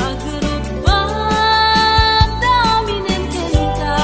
Agrupa daminen kenta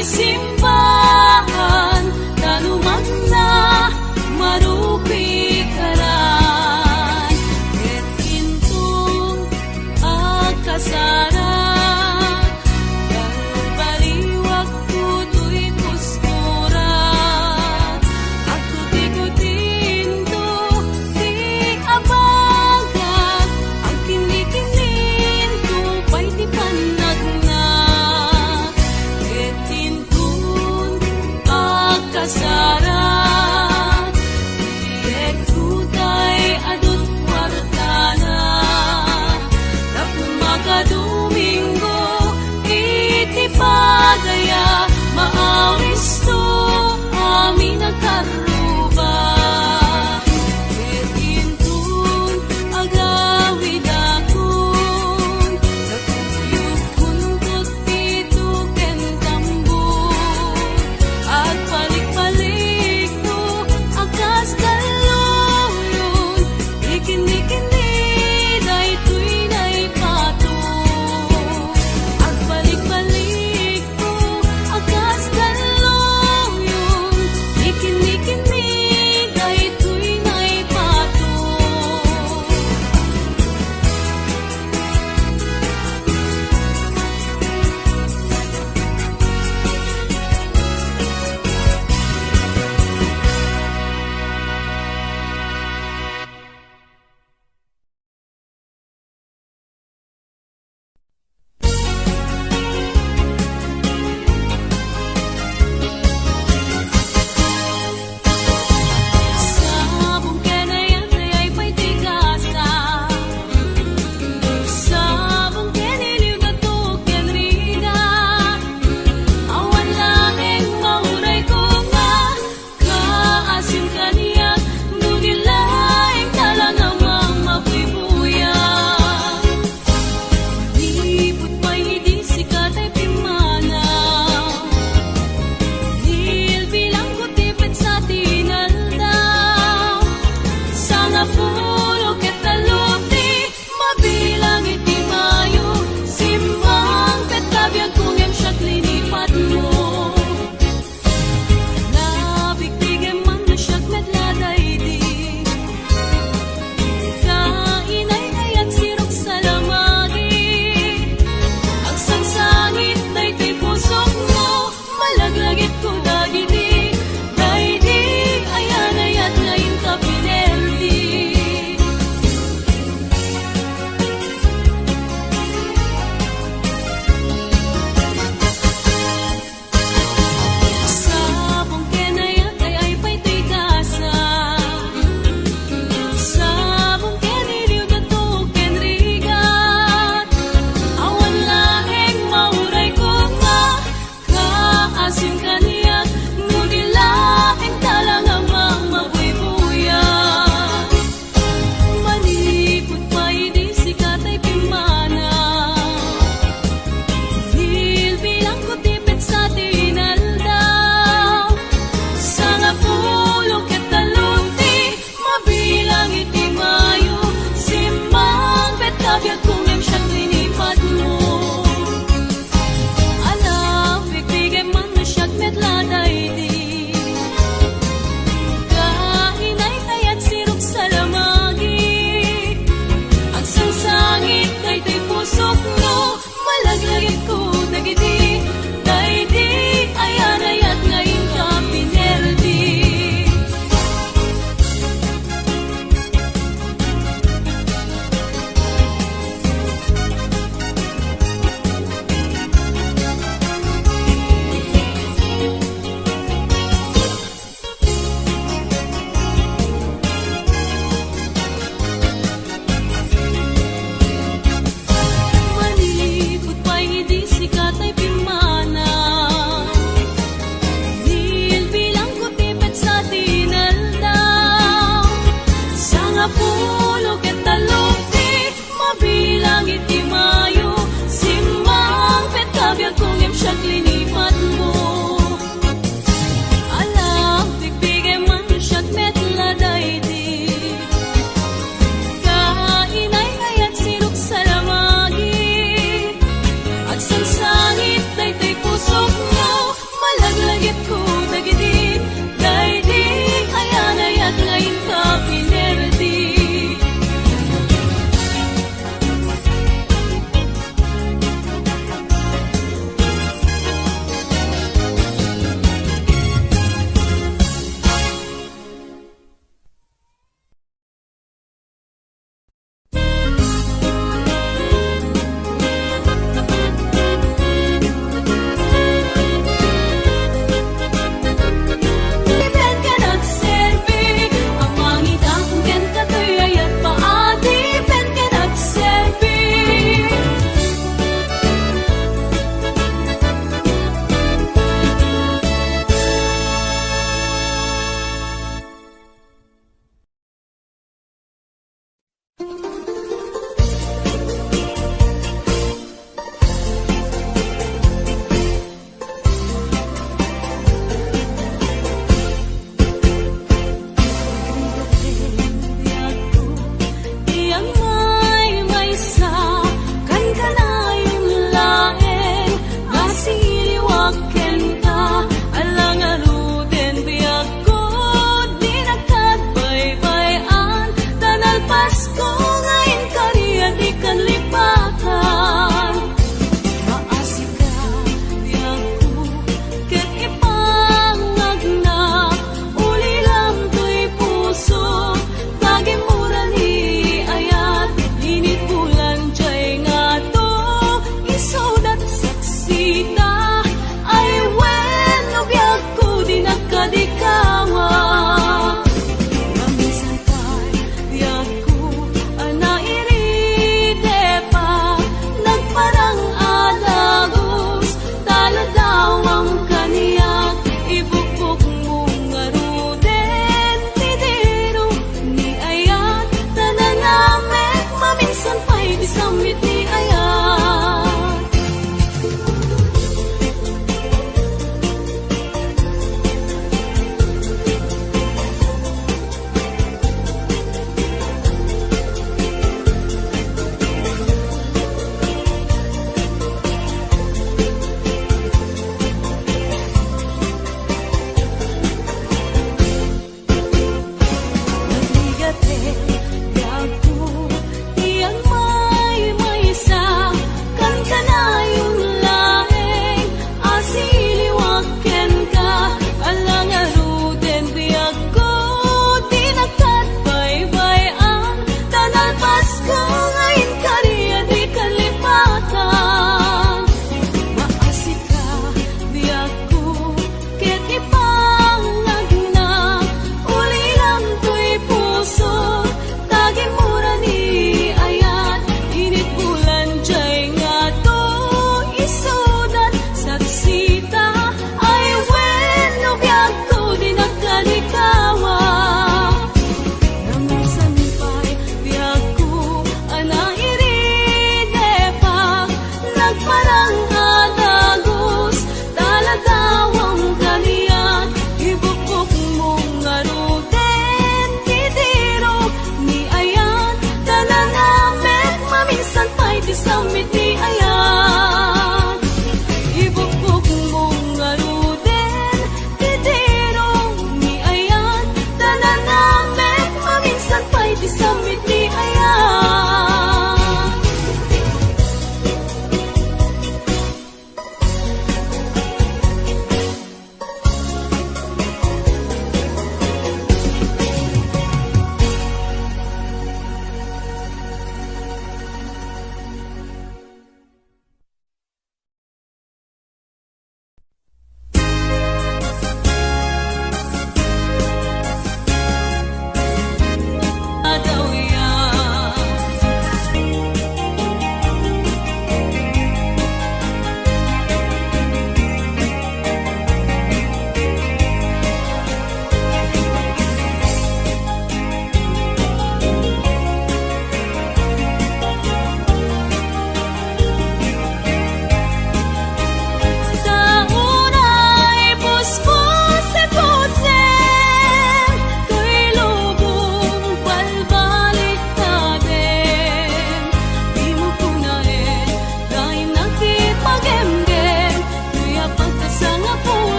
simbahan, tanumang na marupi karan, ket intong akasara, baliwag kuto'y kustura, ako tikutinto, di abagat, ang kinikininto, pa'y di panagna, ket intong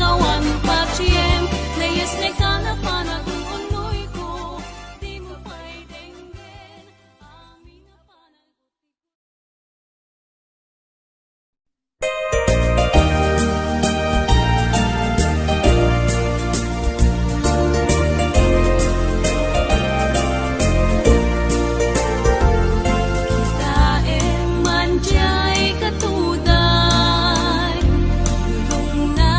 kawan paciem, layas ne kana panagong unoy ko, di mo pa'y denggen, amin na panag. Taem manjay katuday, bulong na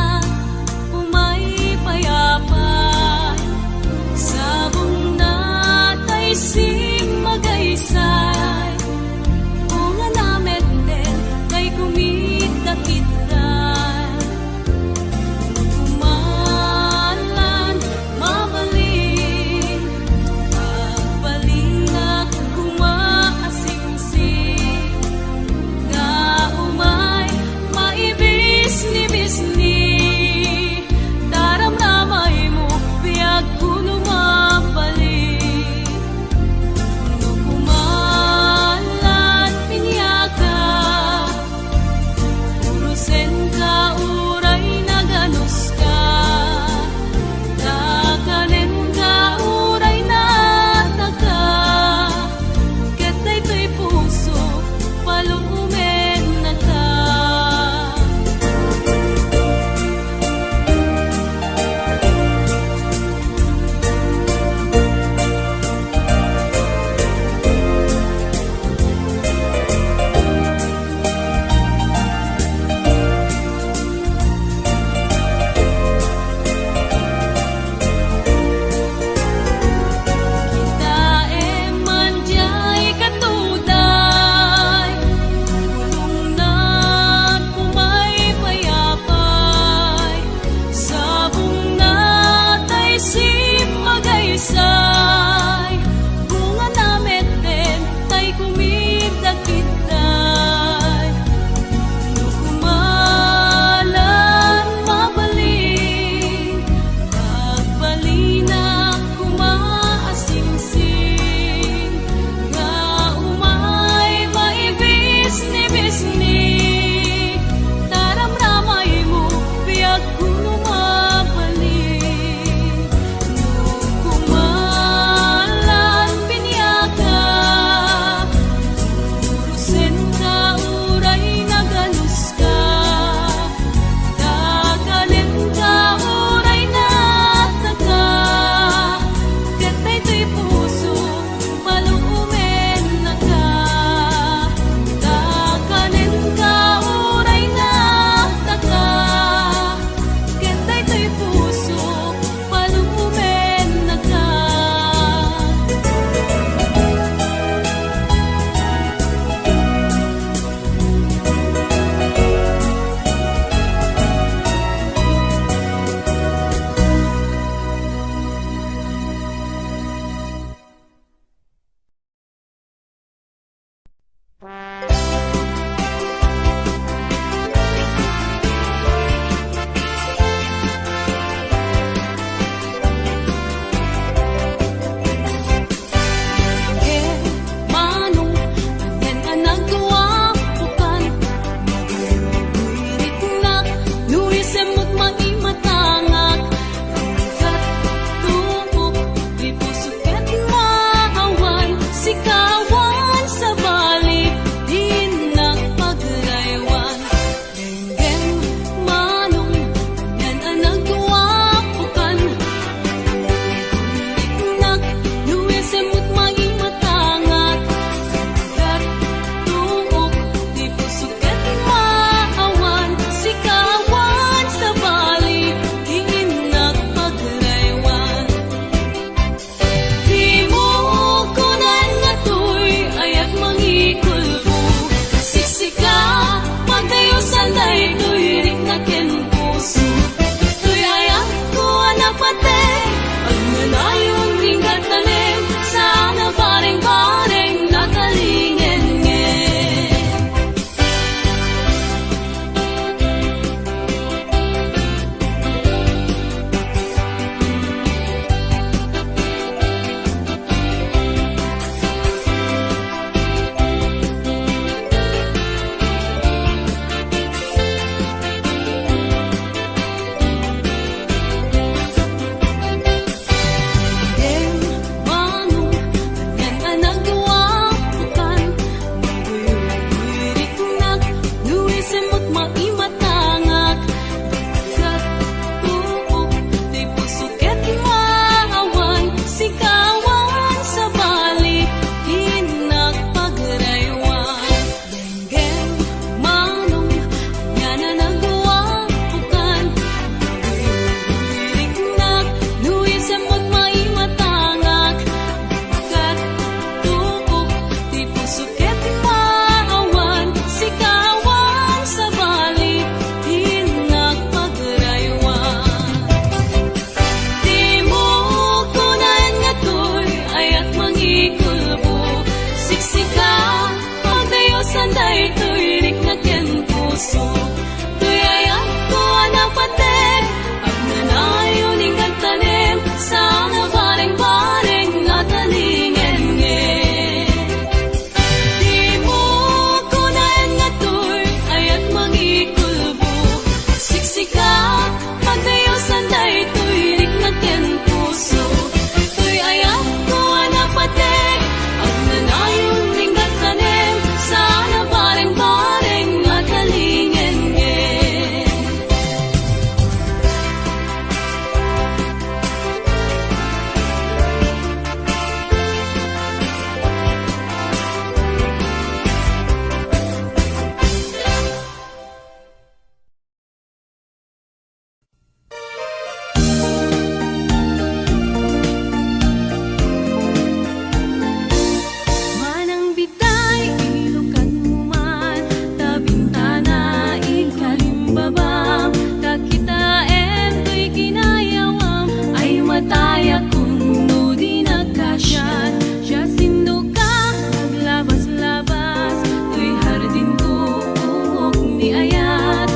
Siya sinduka, naglabas-labas, tuy hardin tuok ni ayat.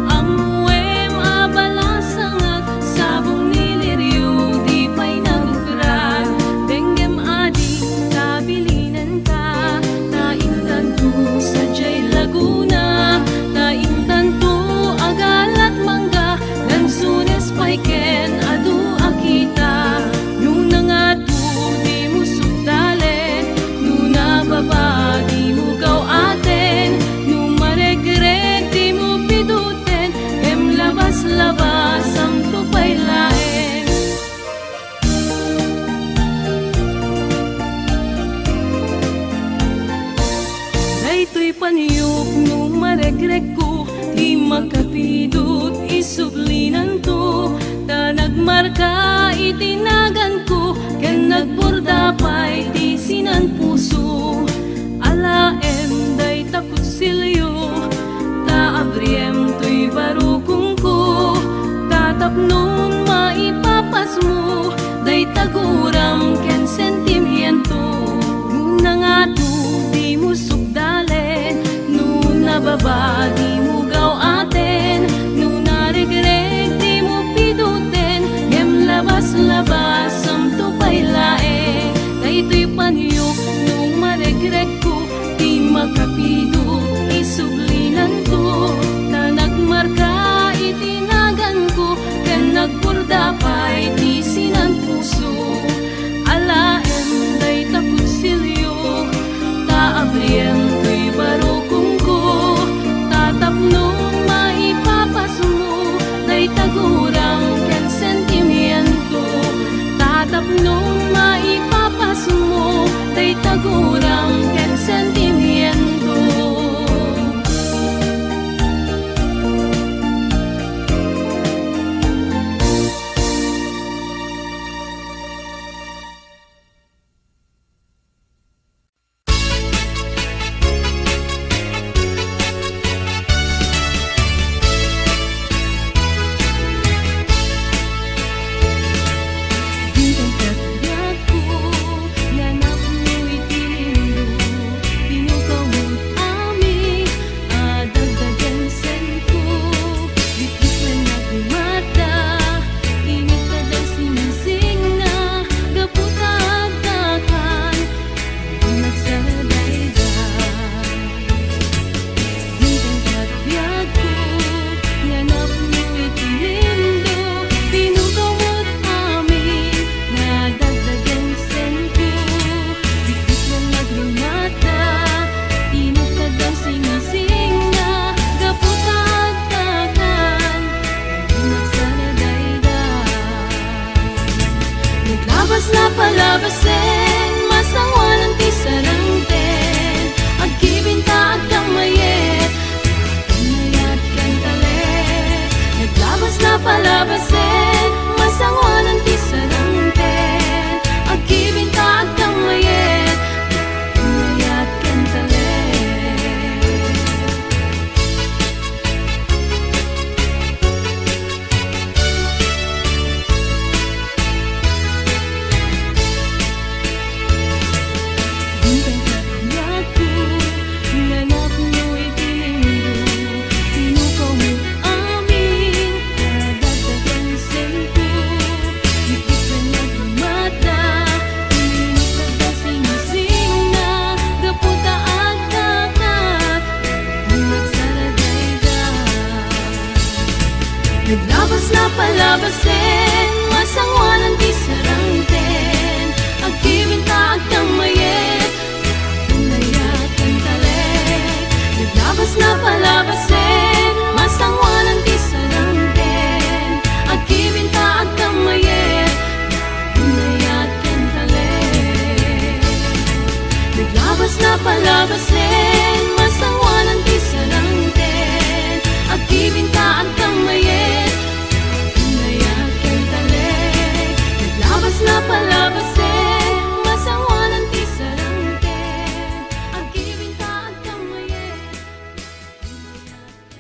Amuem abalasang at sabong niliryo, di pa'y nagukrat. Benggem ading kabilinan ka, taintan to sa Jay Laguna, taintan to agalat mangga, lansunes paiken adu akita. Nuna nga to di mo sugdalen, nuna baba di mo gaw aten, numaregreg di mo piduten, em labas-labas ang tupay laen. Daytoy paniyok nung maregreg ko, di makapidot isublinan to. Ta nagmarka itinagan ko, ken nagborda pa'y di sinan puso. Alaem day takutsilyo, ta abriem to'y barukong ko. Tatapnon maipapas mo, day taguram ken sentimiento. Nuna nga to di mo sugdalen, nuna baba di mo gaw aten, nuna regreg di mo piduten, em labas-labas ang tupay lae. Daytoy paniyok nung maregreg ko, di makapidot isublinan to. Ta nagmarka itinagan ko, ken nagborda pa'y di sinan puso. Alaem day takutsilyo, ta abriem to'y barukong ko. Tatapnon maipapas mo, day taguram ken sentimiento. Tatapnon maipapas mo, day taguram ken sentimiento. Palabasin, masawanan ti sarangten, agkibinta at kamayet, kamayat kan talet. Naglabas na palabasin, masawanan ti sarangten, agkibinta at kamayet, kamayat kan talet. Naglabas na palabasin, masangwanan ti sarangten, agkibinta at kamayet, kamayat kan talet. Naglabas na palabasin, masangwanan ti sarangten, agkibinta at kamayet, kamayat kan talet. Naglabas na palabasin, masangwanan ti sarangten, agkibinta at kamayet, kamayat kan talet. Naglabas na palabasin, masangwanan ti sarangten, agkibinta at kamayet, kamayat kan talet.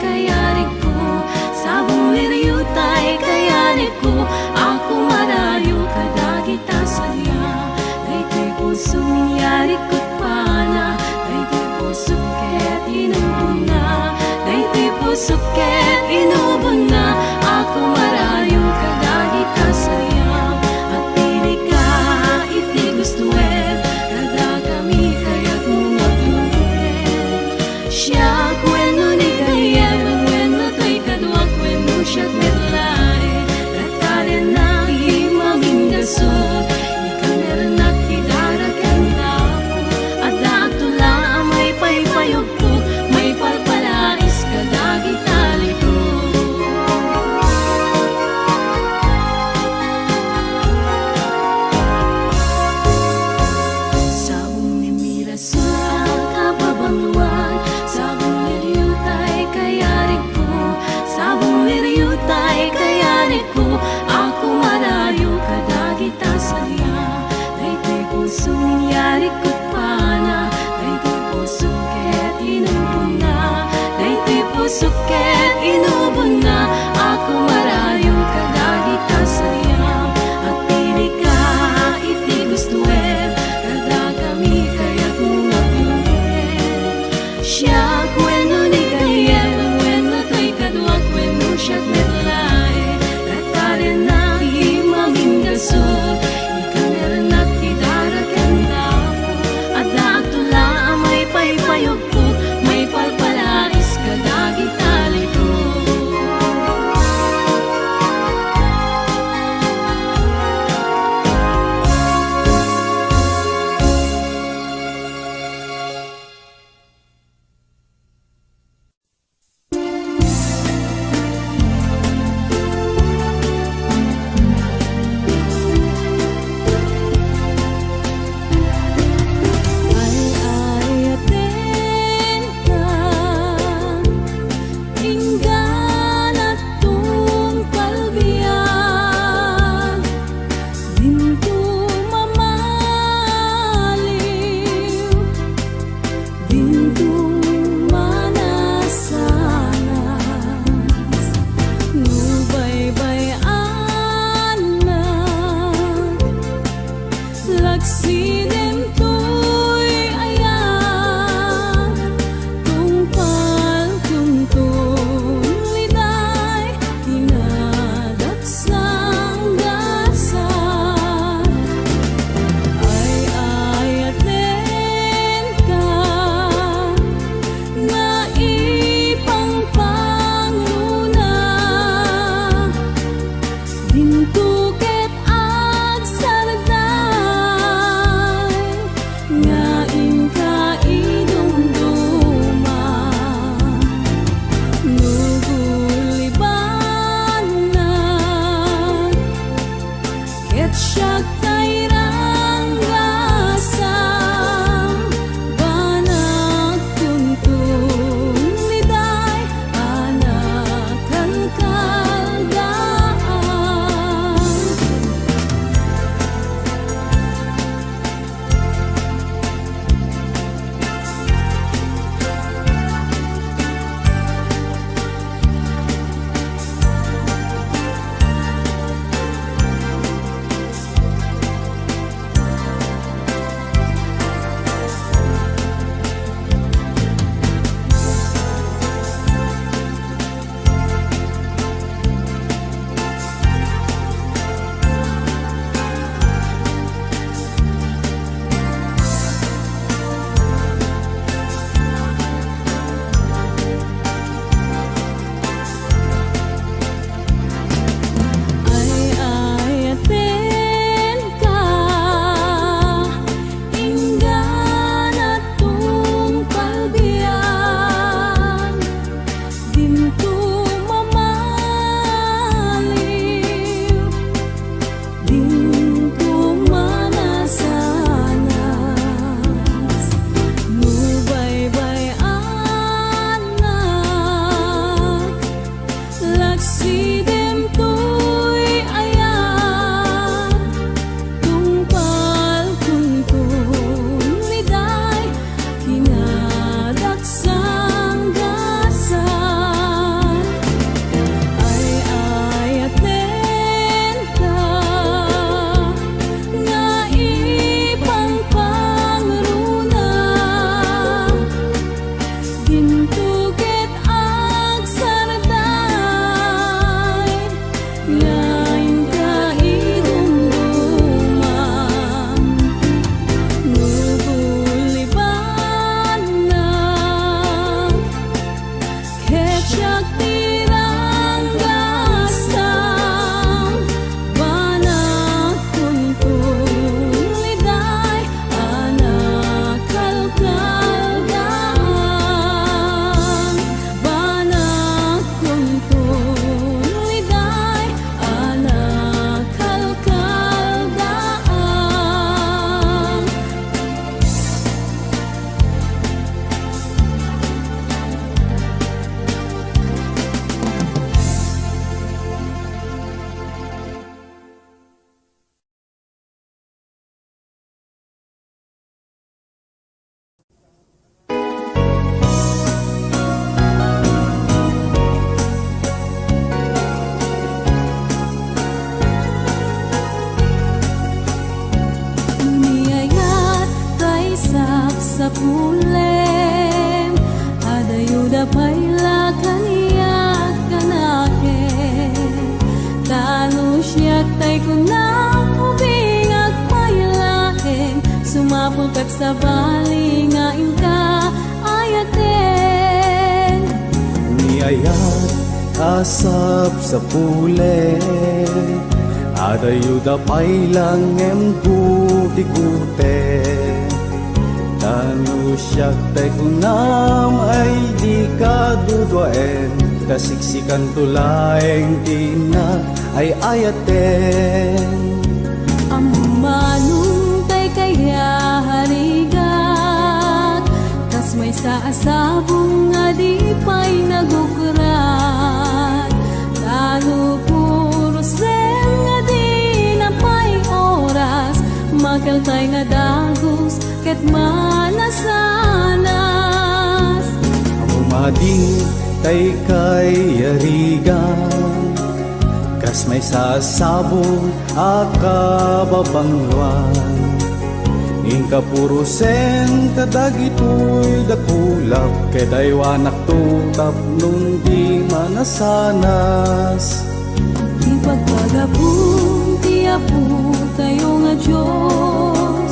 kayariku, sabong liriyutay kayariku, ako marayo kadagita saya. Daytoy puso niyarikot pana, daytoy puso ket inubon na, daytoy puso ket inubon na, ako marayo kadagita saya. At pili ka iti gustuet, kada kami kaya't mga blubuket. Siya kweno ni kayem, kweno to'y kadwak, kweno siya't merlay, ratalen na himaming gasot, ikaw meron at idaragan na ako. At dato lang may paypayog ko, may palpalais kadagitali ko. Sabong ni Mirasul ang kababangluan, sabong liriyutay kayarik ko, sabong liriyutay kayarik ko, ako marayo kadagita saya. Daytoy puso niyarik ko't pana, daytoy puso ket inubon na, daytoy puso ket inubon na, ako marayo kadagita saya. At pili ka iti gustuet, kada kami kaya't mga blubuket. Siya kweno ni kayem, kweno to'y kadwak, kweno siya't merlay, ratalen na himaming gasot, ikaw meron at idaragan na ako. At dato lang may paypayog ko, may palpalais kadagitali ko. sabali nga inka ayaten. Niayat asap sa pule, adayuda pailang emputi-kute. Tanu siyak tay kunam ay di kaduduaen, kasiksikan tulaeng tina ay ayaten. Amanong tay kaya harigat, tas may sa asabong nga di pa'y nagukurat. Talo puro sen nga di na pa'y oras, magaltay nga dagos ket manasanas. Umading tay kay yarigan, kas may sasabong akababangluan. Ingka puro sen kadagitoy dakulak, kedaywanak tutap nung di manasanas. Di pagpagapong ti apo tayo nga Diyos,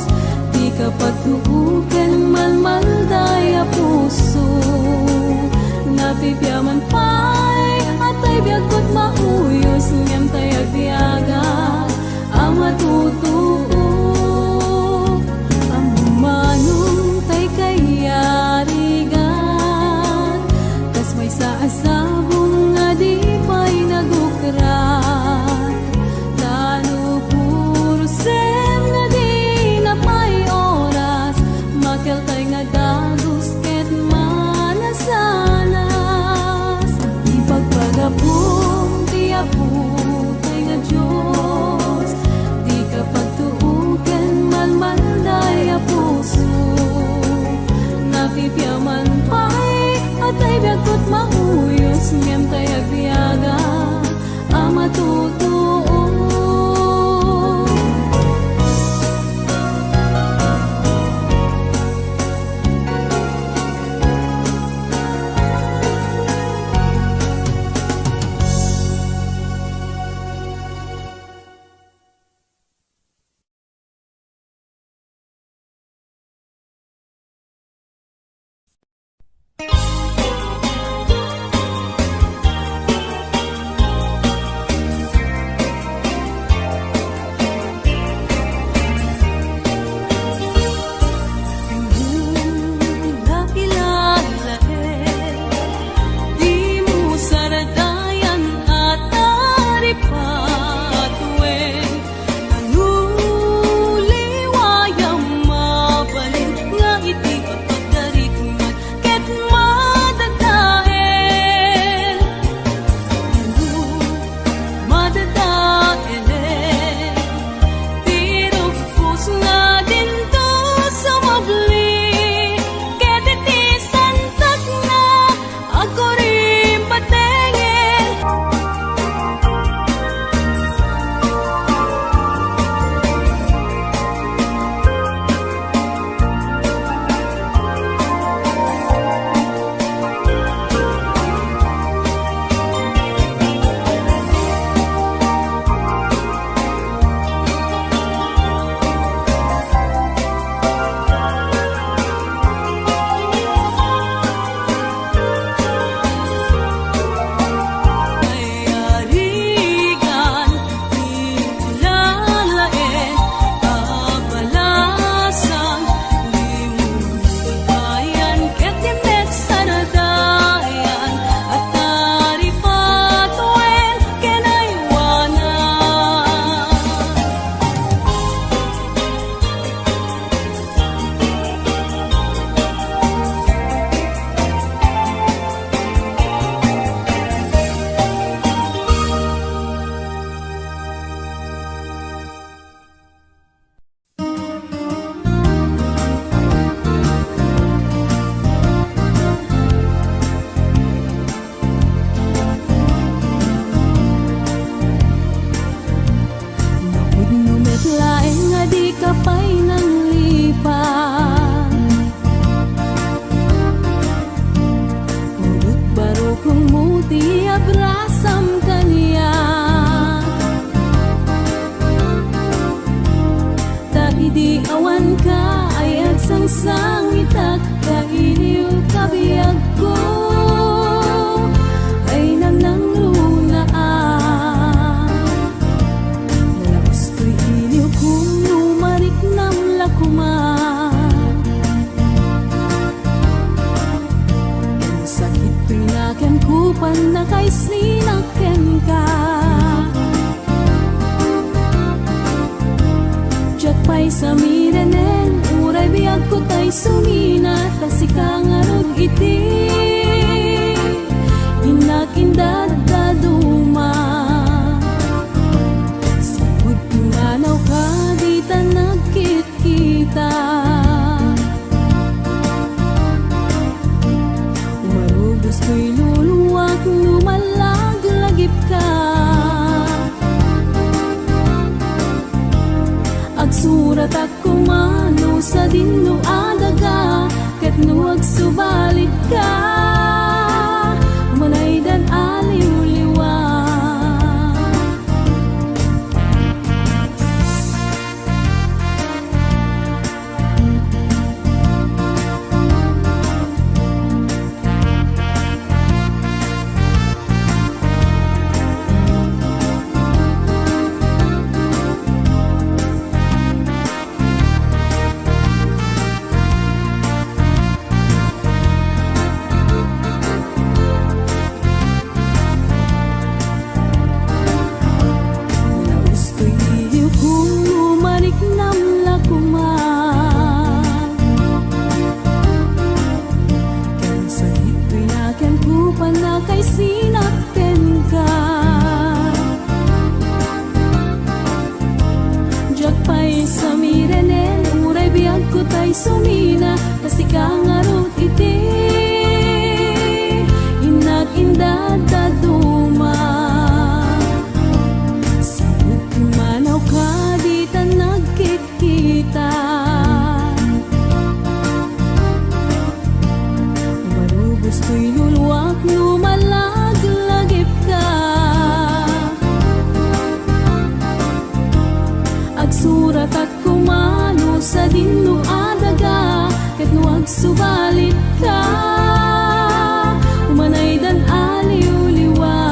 di kapag tuukan malmaldaya puso. Napipyaman pa'y atay biyagkot mauyos, ngem tay agbiaga ang matutuo. Ang manong tay kayarigan, kas may sa asabong nga di pa'y nagukrat. Tano puro sen nga di ang sangitak kailiw kabiyag ko ay nanangrunaan. Nalabas ko'y iliw kung numarik ng lakuman. Ang sakit pinaken kupan na kay sinaken ka. Pay sa miranen, uray biyag ko tay sumina, tasikang arog iti, inakindad daduma. Sipod pumanaw ka, di ta nagkit-kita. Umarugos ko'y luluwak, lumalag-lagip ka. Agsurat at kumano sa dinno adaga, ket nuwag subalit ka, umanaydan aliw-liwa. Sumina, kasi kangarot iti, inag-indad daduma. Sabot kumanaw ka, di ta nagkikita. Umarubos ko'y luluwak, lumalag-lagip ka. Agsurat at kumano sa dinno adaga, ket nuwag subalit ka, umanaydan aliw-liwa.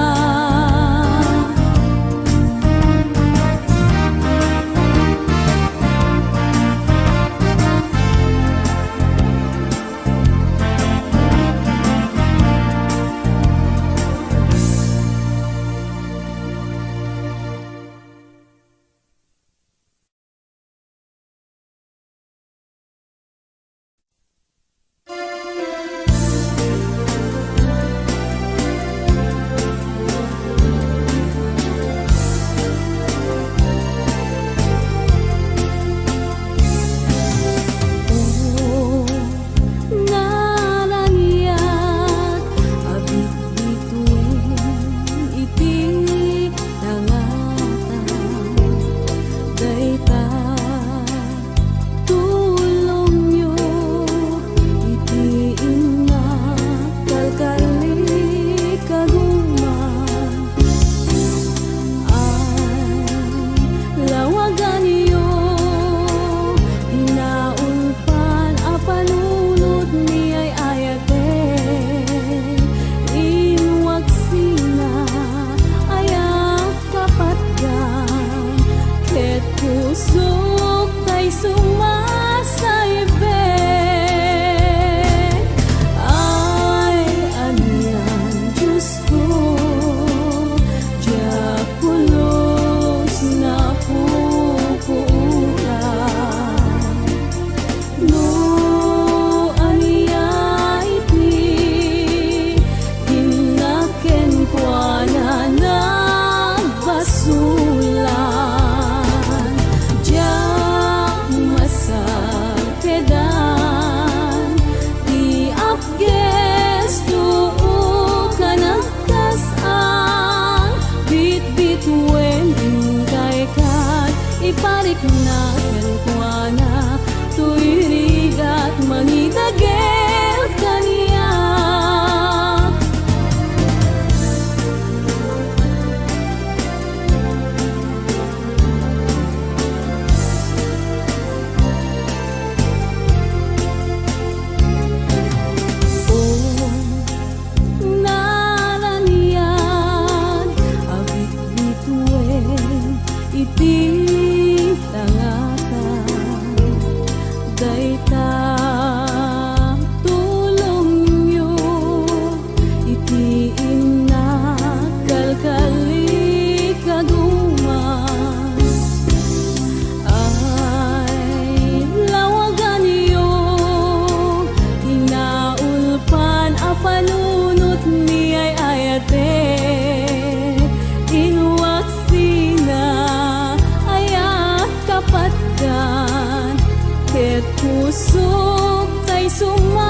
pusok kay sumasaybay.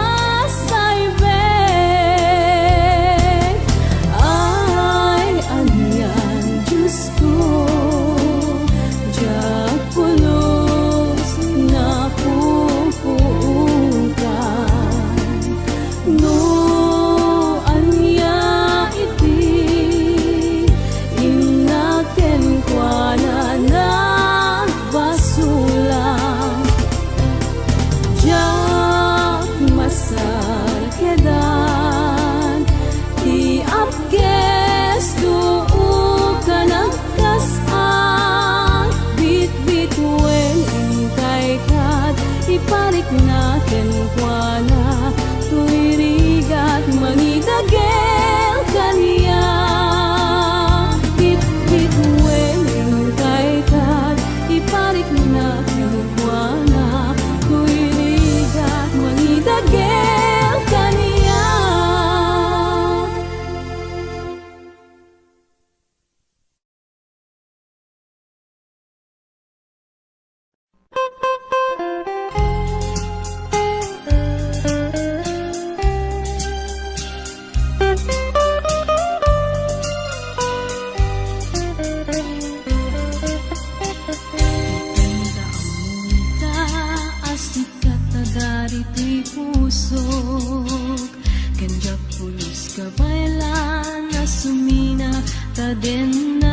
Ay, anyan, Diyos ko, diyak pulos na pupuukan. No, anya iti inaken kwa na basulang. Jak masar kedan di apkes duu kanagkasan. Bit-bit wen ingkay kat iparik natin kwa na tuirigat mangidagel kaniya. Bit-bit wen ingkay kat iparik natin kwa na tuirigat mangidagel kaniya. Asik pusok kanjak pulos kabailan na sumina tadenam.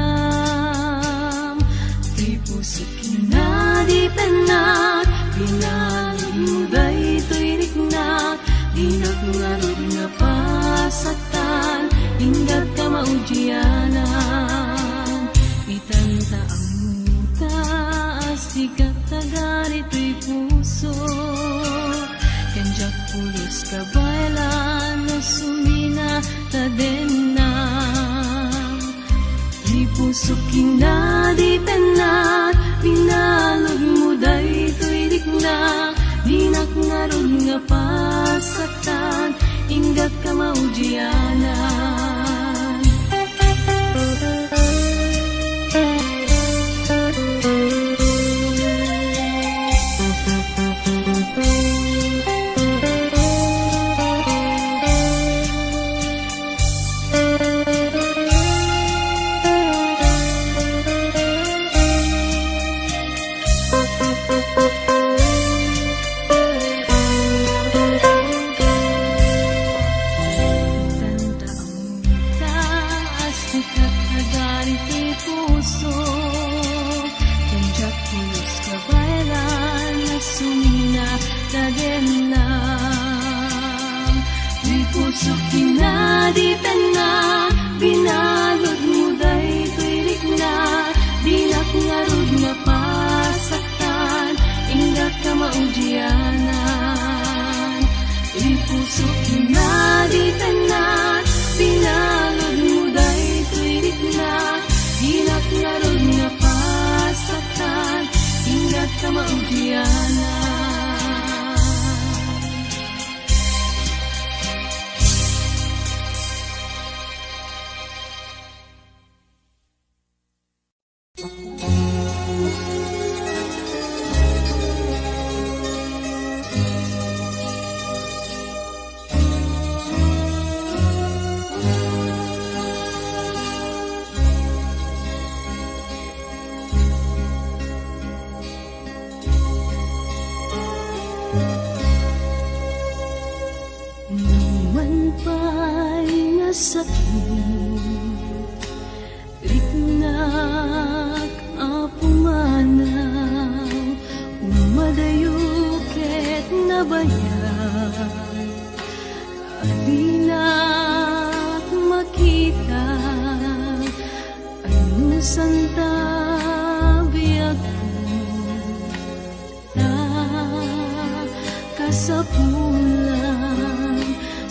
Ti pusok na di penak pinalid muday tuirik na dinak ngarod nga pasatan ingat ka maujianan. Itanta ang muta asikat tagari tuy pusok kanjak pulos kabailan na sumina tadenam. Di pusok na di penat pinalod muday tuirik na dinak ngarod nga pasatan ingat ka maujianan.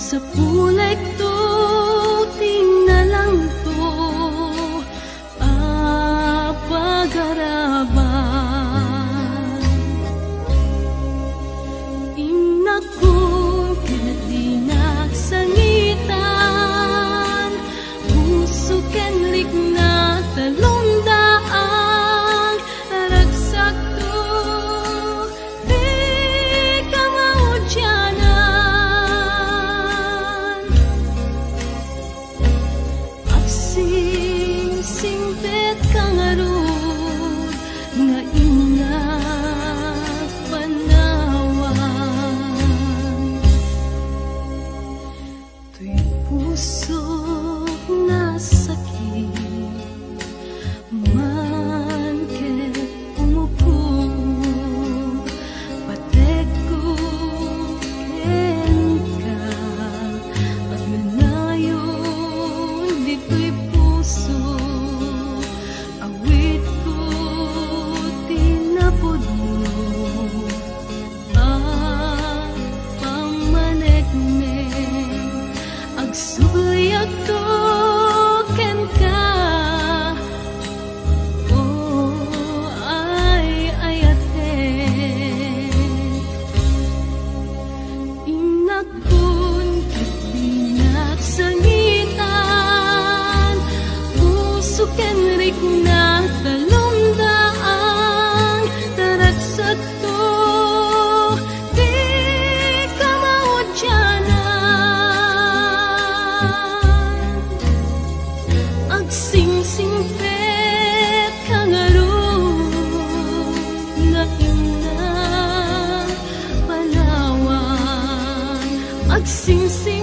Sa pulay to, tinalang to, pag-araban. Inakong kinadinak sangitan, puso kenlik na talundaang, ragsak to, di puso, awit ko tinapudno at pamaneknek agsuyak ko ken ka. Inakun katinak sangitan, puso ken rikna talumdaan, taragsak to di ka maudyanan. Agsingsingpet kangaroo nga ina palawan, agsingsing